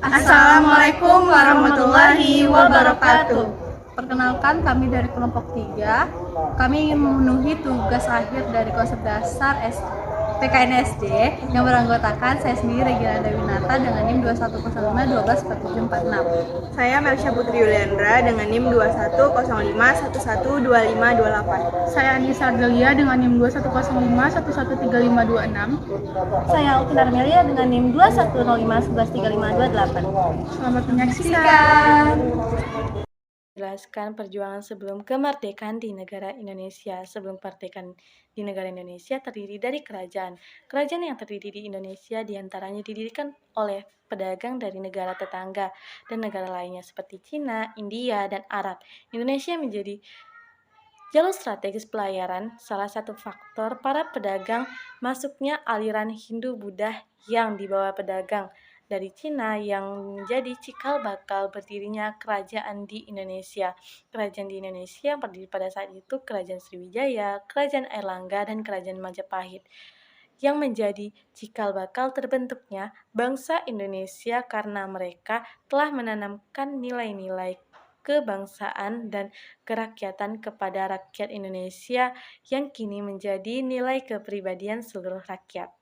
Assalamualaikum warahmatullahi wabarakatuh. Perkenalkan, kami dari kelompok 3. Kami ingin memenuhi tugas akhir dari konsep dasar PKNSD yang beranggotakan saya sendiri Regina Dewinata dengan NIM 2105 Saya Mersya Putri Yuliandra dengan NIM 2105112528. Saya Anissa Ardelia dengan NIM 2105113526. Saya Alvin Armelia dengan NIM 2105113528. Selamat menyaksikan. Jelaskan perjuangan sebelum kemerdekaan di negara Indonesia. Sebelum kemerdekaan di negara Indonesia terdiri dari kerajaan. Kerajaan yang terdiri di Indonesia diantaranya didirikan oleh pedagang dari negara tetangga dan negara lainnya seperti Cina, India, dan Arab. Indonesia menjadi jalur strategis pelayaran, salah satu faktor para pedagang masuknya aliran Hindu-Buddha yang dibawa pedagang dari Cina yang menjadi cikal bakal berdirinya kerajaan di Indonesia. Kerajaan di Indonesia yang berdiri pada saat itu Kerajaan Sriwijaya, Kerajaan Airlangga, dan Kerajaan Majapahit yang menjadi cikal bakal terbentuknya bangsa Indonesia karena mereka telah menanamkan nilai-nilai kebangsaan dan kerakyatan kepada rakyat Indonesia yang kini menjadi nilai kepribadian seluruh rakyat.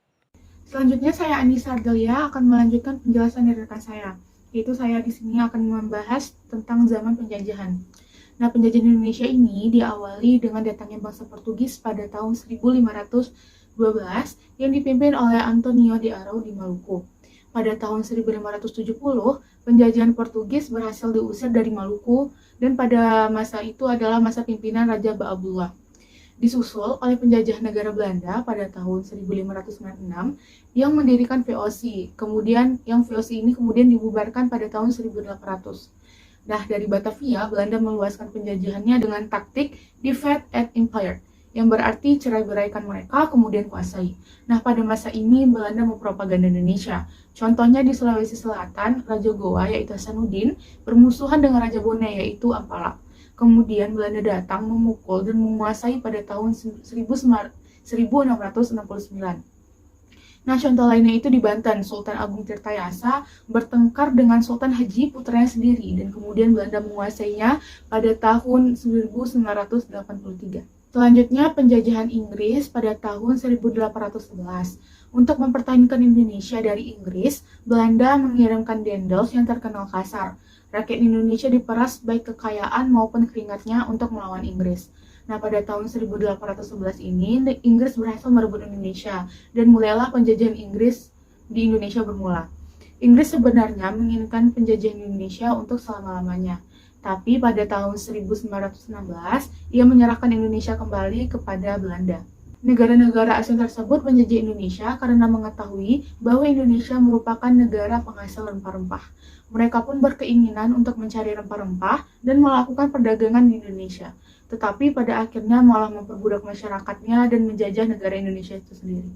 Selanjutnya saya Anissa Ardelia akan melanjutkan penjelasan dari rekan saya, yaitu saya di sini akan membahas tentang zaman penjajahan. Nah, penjajahan Indonesia ini diawali dengan datangnya bangsa Portugis pada tahun 1512 yang dipimpin oleh Antonio de Arau di Maluku. Pada tahun 1570, penjajahan Portugis berhasil diusir dari Maluku dan pada masa itu adalah masa pimpinan Raja Ba'abdullah. Disusul oleh penjajah negara Belanda pada tahun 1596 yang mendirikan VOC. Kemudian yang VOC ini kemudian dibubarkan pada tahun 1800. Nah, dari Batavia, Belanda meluaskan penjajahannya dengan taktik divide and impire, yang berarti cerai-beraikan mereka kemudian kuasai. Nah, pada masa ini Belanda mempropaganda Indonesia. Contohnya di Sulawesi Selatan, Raja Goa yaitu Hasanuddin bermusuhan dengan Raja Bone yaitu Ampala. Kemudian Belanda datang memukul dan menguasai pada tahun 1669. Nah, contoh lainnya itu di Banten, Sultan Agung Tirtayasa bertengkar dengan Sultan Haji putranya sendiri dan kemudian Belanda menguasainya pada tahun 1983. Selanjutnya penjajahan Inggris pada tahun 1811. Untuk mempertahankan Indonesia dari Inggris, Belanda mengirimkan Dendels yang terkenal kasar. Rakyat Indonesia diperas baik kekayaan maupun keringatnya untuk melawan Inggris. Nah, pada tahun 1811 ini, Inggris berhasil merebut Indonesia dan mulailah penjajahan Inggris di Indonesia bermula. Inggris sebenarnya menginginkan penjajahan Indonesia untuk selama-lamanya. Tapi pada tahun 1916, ia menyerahkan Indonesia kembali kepada Belanda. Negara-negara asing tersebut menjajah Indonesia karena mengetahui bahwa Indonesia merupakan negara penghasil rempah-rempah. Mereka pun berkeinginan untuk mencari rempah-rempah dan melakukan perdagangan di Indonesia. Tetapi pada akhirnya malah memperbudak masyarakatnya dan menjajah negara Indonesia itu sendiri.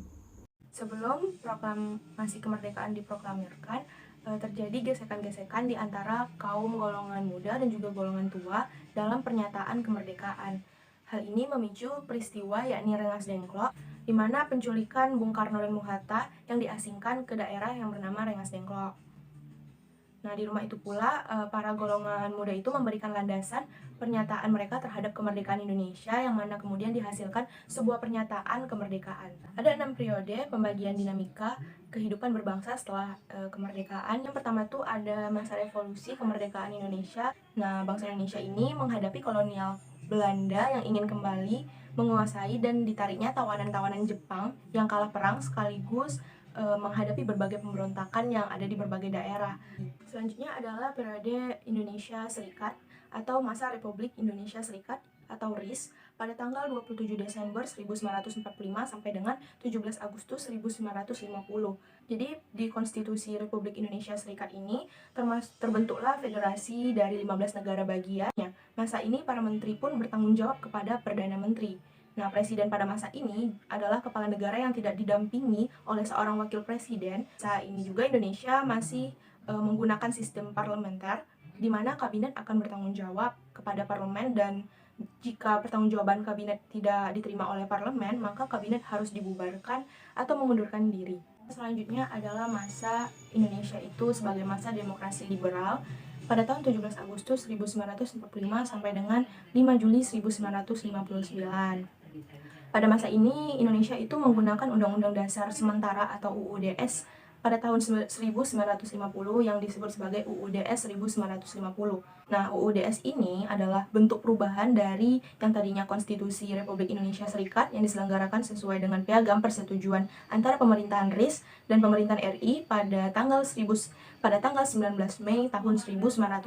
Sebelum proklamasi kemerdekaan diproklamirkan, terjadi gesekan-gesekan di antara kaum golongan muda dan juga golongan tua dalam pernyataan kemerdekaan. Hal ini memicu peristiwa yakni Rengas Dengklok, di mana penculikan Bung Karno dan Bung Hatta yang diasingkan ke daerah yang bernama Rengas Dengklok. Nah, di rumah itu pula, para golongan muda itu memberikan landasan pernyataan mereka terhadap kemerdekaan Indonesia, yang mana kemudian dihasilkan sebuah pernyataan kemerdekaan. Ada 6 periode pembagian dinamika kehidupan berbangsa setelah kemerdekaan. Yang pertama tuh ada masa revolusi kemerdekaan Indonesia. Nah, bangsa Indonesia ini menghadapi kolonial Belanda yang ingin kembali menguasai dan ditariknya tawanan-tawanan Jepang yang kalah perang sekaligus menghadapi berbagai pemberontakan yang ada di berbagai daerah. Selanjutnya adalah periode Indonesia Serikat atau masa Republik Indonesia Serikat atau RIS pada tanggal 27 Desember 1945 sampai dengan 17 Agustus 1950. Jadi di Konstitusi Republik Indonesia Serikat ini terbentuklah federasi dari 15 negara bagiannya. Masa ini para menteri pun bertanggung jawab kepada Perdana Menteri. Nah, presiden pada masa ini adalah kepala negara yang tidak didampingi oleh seorang wakil presiden. Saat ini juga Indonesia masih menggunakan sistem parlementer, di mana kabinet akan bertanggung jawab kepada parlemen, dan jika pertanggungjawaban kabinet tidak diterima oleh parlemen, maka kabinet harus dibubarkan atau mengundurkan diri. Selanjutnya adalah masa Indonesia itu sebagai masa demokrasi liberal pada tahun 17 Agustus 1945 sampai dengan 5 Juli 1959. Pada masa ini Indonesia itu menggunakan Undang-Undang Dasar Sementara atau UUDS pada tahun 1950 yang disebut sebagai UUDS 1950. Nah, UUDS ini adalah bentuk perubahan dari yang tadinya Konstitusi Republik Indonesia Serikat yang diselenggarakan sesuai dengan piagam persetujuan antara pemerintahan RIS dan pemerintahan RI pada tanggal 19 Mei tahun 1950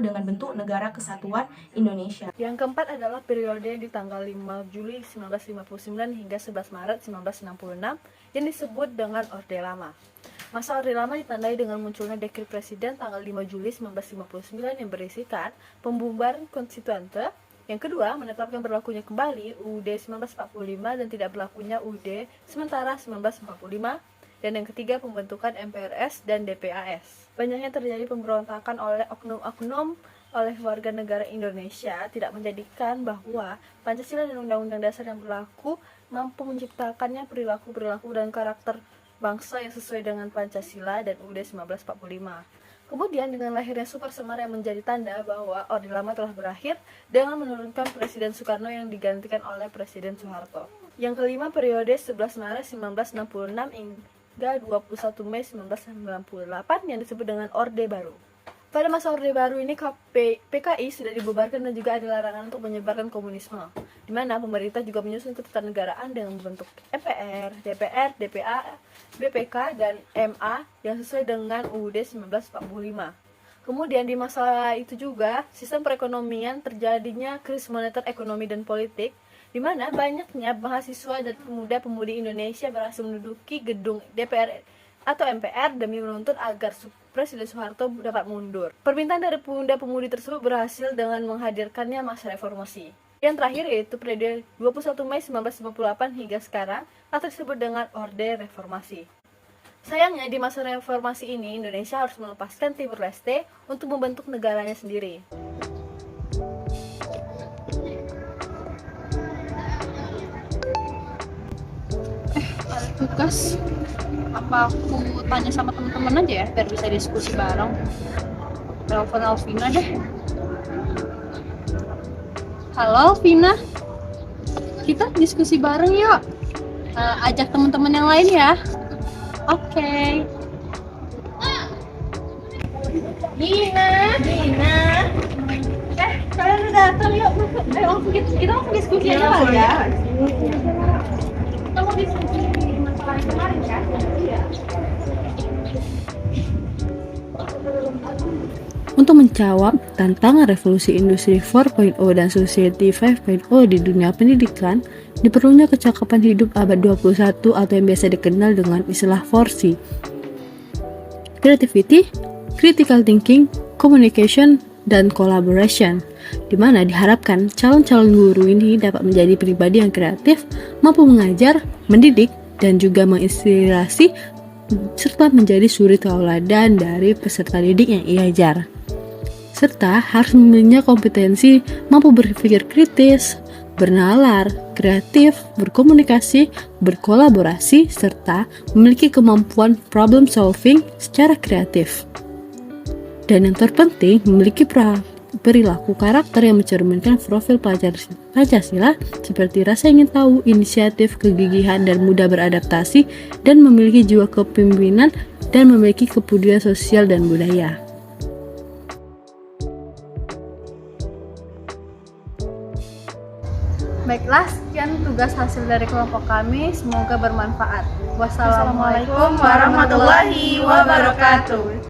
dengan bentuk Negara Kesatuan Indonesia. Yang keempat adalah periode di tanggal 5 Juli 1959 hingga 11 Maret 1966 yang disebut dengan Orde Lama. Masa Orde Lama ditandai dengan munculnya Dekret Presiden tanggal 5 Juli 1959 yang berisikan pembubaran konstituante. Yang kedua, menetapkan berlakunya kembali UUD 1945 dan tidak berlakunya UUD sementara 1945. Dan yang ketiga, pembentukan MPRS dan DPAS. Banyaknya terjadi pemberontakan oleh oknum-oknum oleh warga negara Indonesia tidak menjadikan bahwa Pancasila dan Undang-Undang Dasar yang berlaku mampu menciptakannya perilaku-perilaku dan karakter bangsa yang sesuai dengan Pancasila dan UUD 1945. Kemudian dengan lahirnya Super Semar yang menjadi tanda bahwa Orde Lama telah berakhir dengan menurunkan Presiden Soekarno yang digantikan oleh Presiden Soeharto. Yang kelima, periode 11 Maret 1966 hingga 21 Mei 1998 yang disebut dengan Orde Baru. Pada masa Orde Baru ini PKI sudah dibubarkan dan juga ada larangan untuk menyebarkan komunisme, di mana pemerintah juga menyusun ketatanegaraan dengan membentuk MPR, DPR, DPA, BPK, dan MA yang sesuai dengan UUD 1945. Kemudian di masa itu juga sistem perekonomian terjadinya krisis moneter, ekonomi, dan politik, di mana banyaknya mahasiswa dan pemuda-pemudi Indonesia berhasil menduduki gedung DPR atau MPR demi menuntut agar Presiden Soeharto dapat mundur. Permintaan dari pemuda-pemudi tersebut berhasil dengan menghadirkannya masa reformasi. Yang terakhir yaitu periode 21 Mei 1958 hingga sekarang atau disebut dengan Orde Reformasi. Sayangnya di masa reformasi ini Indonesia harus melepaskan Timur Leste untuk membentuk negaranya sendiri. Ada tugas. Apa aku tanya sama teman-teman aja ya biar bisa diskusi bareng. Telepon Alvina deh. Halo Alvina, kita diskusi bareng yuk. Ajak teman-teman yang lain ya. Oke. Dina. Kalian udah datang yuk. Ayo langsung kita langsung diskusi aja kali ya. Kita mau diskusi masalah yang kemarin kan? Iya. Untuk menjawab tantangan revolusi industri 4.0 dan society 5.0 di dunia pendidikan, diperlunya kecakapan hidup abad 21 atau yang biasa dikenal dengan istilah 4C. Creativity, critical thinking, communication, dan collaboration, di mana diharapkan calon-calon guru ini dapat menjadi pribadi yang kreatif, mampu mengajar, mendidik, dan juga menginspirasi, serta menjadi suri tauladan dari peserta didik yang ia ajar. Serta harus memiliki kompetensi mampu berpikir kritis, bernalar, kreatif, berkomunikasi, berkolaborasi, serta memiliki kemampuan problem solving secara kreatif. Dan yang terpenting, memiliki perilaku karakter yang mencerminkan profil Pancasila seperti rasa ingin tahu, inisiatif, kegigihan, dan mudah beradaptasi, dan memiliki jiwa kepemimpinan dan memiliki kepedulian sosial dan budaya. Baiklah, sekian tugas hasil dari kelompok kami. Semoga bermanfaat. Wassalamualaikum warahmatullahi wabarakatuh.